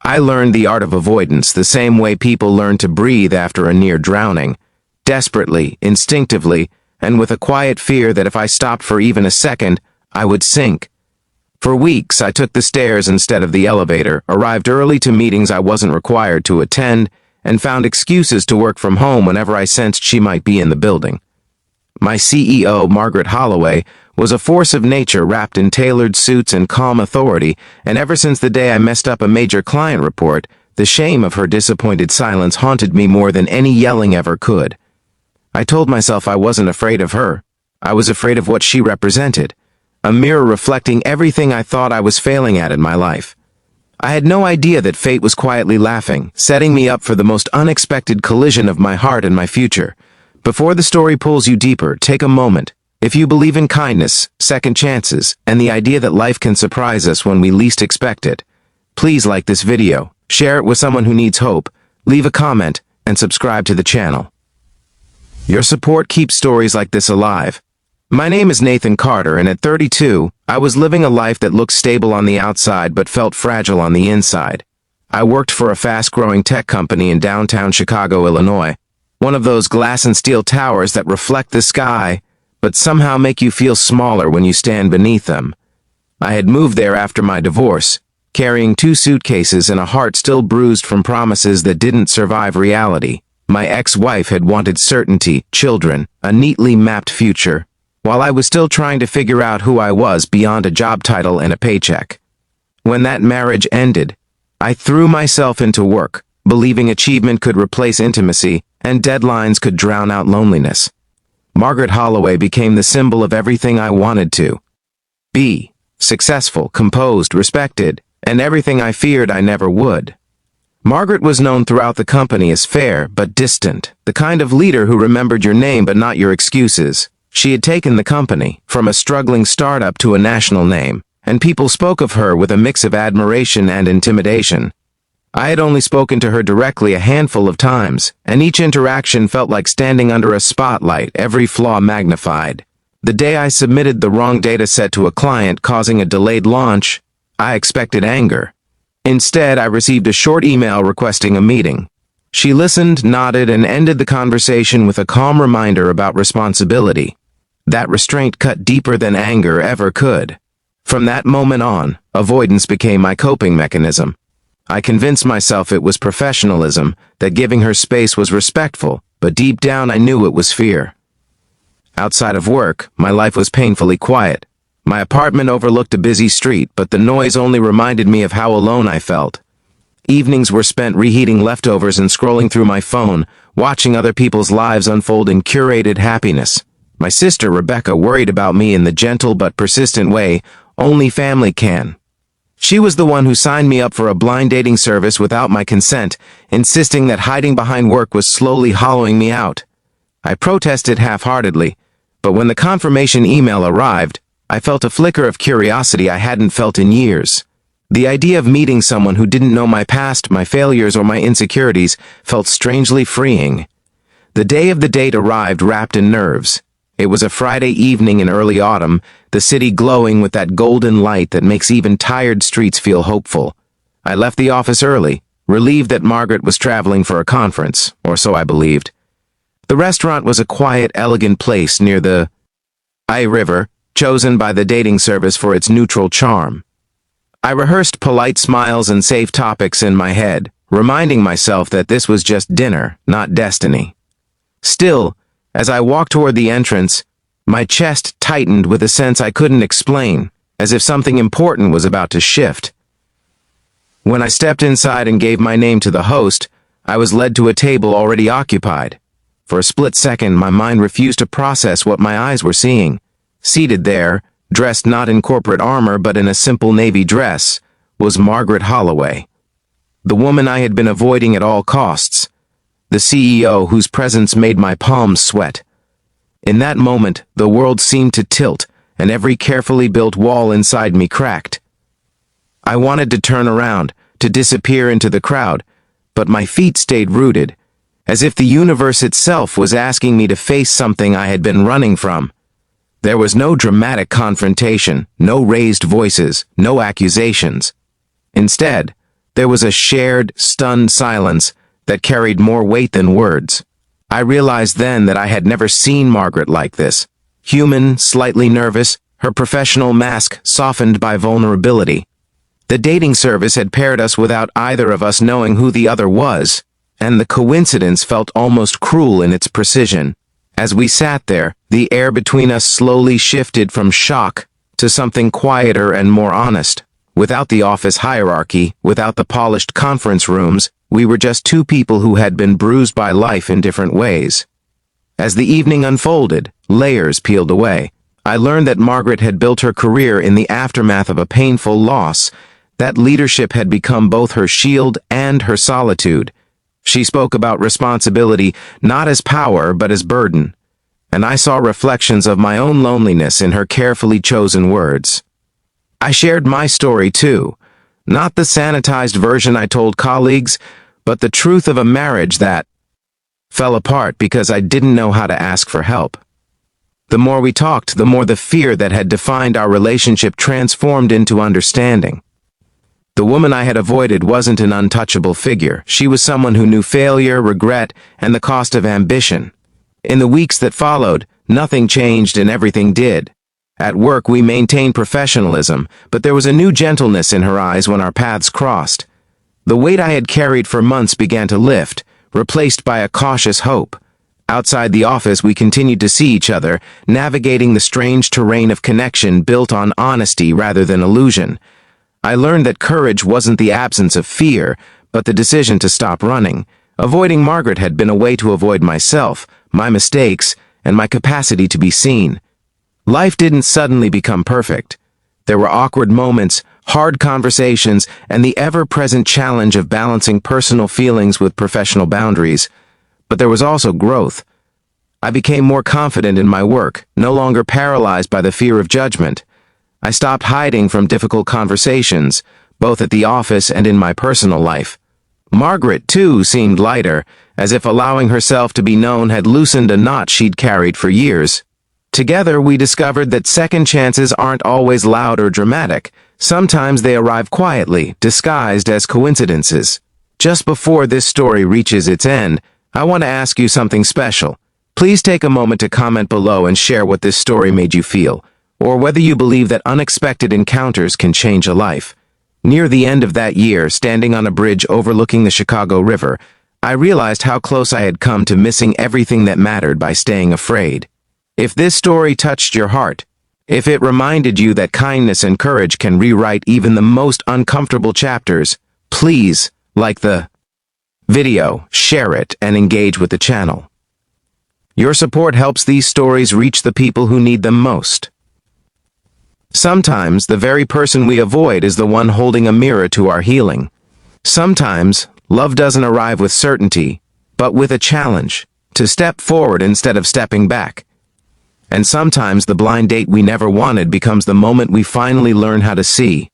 I learned the art of avoidance the same way people learn to breathe after a near drowning, desperately, instinctively, and with a quiet fear that if I stopped for even a second, I would sink. For weeks, I took the stairs instead of the elevator, arrived early to meetings I wasn't required to attend, and found excuses to work from home whenever I sensed she might be in the building. My CEO, Margaret Holloway, was a force of nature wrapped in tailored suits and calm authority, and ever since the day I messed up a major client report, the shame of her disappointed silence haunted me more than any yelling ever could. I told myself I wasn't afraid of her. I was afraid of what she represented, a mirror reflecting everything I thought I was failing at in my life. I had no idea that fate was quietly laughing, setting me up for the most unexpected collision of my heart and my future. Before the story pulls you deeper, take a moment. If you believe in kindness, second chances, and the idea that life can surprise us when we least expect it, please like this video, share it with someone who needs hope, leave a comment, and subscribe to the channel. Your support keeps stories like this alive. My name is Nathan Carter, and at 32, I was living a life that looked stable on the outside but felt fragile on the inside. I worked for a fast-growing tech company in downtown Chicago, Illinois, one of those glass and steel towers that reflect the sky, but somehow make you feel smaller when you stand beneath them. I had moved there after my divorce, carrying 2 suitcases and a heart still bruised from promises that didn't survive reality. My ex-wife had wanted certainty, children, a neatly mapped future, while I was still trying to figure out who I was beyond a job title and a paycheck. When that marriage ended, I threw myself into work, believing achievement could replace intimacy and deadlines could drown out loneliness. Margaret Holloway became the symbol of everything I wanted to be: successful, composed, respected, and everything I feared I never would. Margaret was known throughout the company as fair but distant, the kind of leader who remembered your name but not your excuses. She had taken the company from a struggling startup to a national name, and people spoke of her with a mix of admiration and intimidation. I had only spoken to her directly a handful of times, and each interaction felt like standing under a spotlight, every flaw magnified. The day I submitted the wrong data set to a client, causing a delayed launch, I expected anger. Instead, I received a short email requesting a meeting. She listened, nodded, and ended the conversation with a calm reminder about responsibility. That restraint cut deeper than anger ever could. From that moment on, avoidance became my coping mechanism. I convinced myself it was professionalism, that giving her space was respectful, but deep down I knew it was fear. Outside of work, my life was painfully quiet. My apartment overlooked a busy street, but the noise only reminded me of how alone I felt. Evenings were spent reheating leftovers and scrolling through my phone, watching other people's lives unfold in curated happiness. My sister, Rebecca, worried about me in the gentle but persistent way only family can. She was the one who signed me up for a blind dating service without my consent, insisting that hiding behind work was slowly hollowing me out. I protested half-heartedly, but when the confirmation email arrived, I felt a flicker of curiosity I hadn't felt in years. The idea of meeting someone who didn't know my past, my failures, or my insecurities felt strangely freeing. The day of the date arrived wrapped in nerves. It was a Friday evening in early autumn, the city glowing with that golden light that makes even tired streets feel hopeful. I left the office early, relieved that Margaret was traveling for a conference, or so I believed. The restaurant was a quiet, elegant place near the River, chosen by the dating service for its neutral charm. I rehearsed polite smiles and safe topics in my head, reminding myself that this was just dinner, not destiny. Still, as I walked toward the entrance, my chest tightened with a sense I couldn't explain, as if something important was about to shift. When I stepped inside and gave my name to the host, I was led to a table already occupied. For a split second, my mind refused to process what my eyes were seeing. Seated there, dressed not in corporate armor but in a simple navy dress, was Margaret Holloway. The woman I had been avoiding at all costs. The CEO whose presence made my palms sweat. In that moment, the world seemed to tilt, and every carefully built wall inside me cracked. I wanted to turn around, to disappear into the crowd, but my feet stayed rooted, as if the universe itself was asking me to face something I had been running from. There was no dramatic confrontation, no raised voices, no accusations. Instead, There was a shared, stunned silence that carried more weight than words. I realized then that I had never seen Margaret like this. Human, slightly nervous, her professional mask softened by vulnerability. The dating service had paired us without either of us knowing who the other was, and the coincidence felt almost cruel in its precision. As we sat there, the air between us slowly shifted from shock to something quieter and more honest. Without the office hierarchy, without the polished conference rooms, we were just two people who had been bruised by life in different ways. As the evening unfolded, layers peeled away. I learned that Margaret had built her career in the aftermath of a painful loss, that leadership had become both her shield and her solitude. She spoke about responsibility not as power but as burden, and I saw reflections of my own loneliness in her carefully chosen words. I shared my story too, not the sanitized version I told colleagues, but the truth of a marriage that fell apart because I didn't know how to ask for help. The more we talked, the more the fear that had defined our relationship transformed into understanding. The woman I had avoided wasn't an untouchable figure. She was someone who knew failure, regret, and the cost of ambition. In the weeks that followed, nothing changed and everything did. At work, we maintained professionalism, but there was a new gentleness in her eyes when our paths crossed. The weight I had carried for months began to lift, replaced by a cautious hope. Outside the office, we continued to see each other, navigating the strange terrain of connection built on honesty rather than illusion. I learned that courage wasn't the absence of fear, but the decision to stop running. Avoiding Margaret had been a way to avoid myself, my mistakes, and my capacity to be seen. Life didn't suddenly become perfect. There were awkward moments, hard conversations, and the ever-present challenge of balancing personal feelings with professional boundaries. But there was also growth. I became more confident in my work, no longer paralyzed by the fear of judgment. I stopped hiding from difficult conversations, both at the office and in my personal life. Margaret, too, seemed lighter, as if allowing herself to be known had loosened a knot she'd carried for years. Together, we discovered that second chances aren't always loud or dramatic. Sometimes they arrive quietly, disguised as coincidences. Just before this story reaches its end, I want to ask you something special. Please take a moment to comment below and share what this story made you feel, or whether you believe that unexpected encounters can change a life. Near the end of that year, standing on a bridge overlooking the Chicago River, I realized how close I had come to missing everything that mattered by staying afraid. If this story touched your heart, if it reminded you that kindness and courage can rewrite even the most uncomfortable chapters, please like the video, share it, and engage with the channel. Your support helps these stories reach the people who need them most. Sometimes, the very person we avoid is the one holding a mirror to our healing. Sometimes, love doesn't arrive with certainty, but with a challenge, to step forward instead of stepping back. And sometimes the blind date we never wanted becomes the moment we finally learn how to see.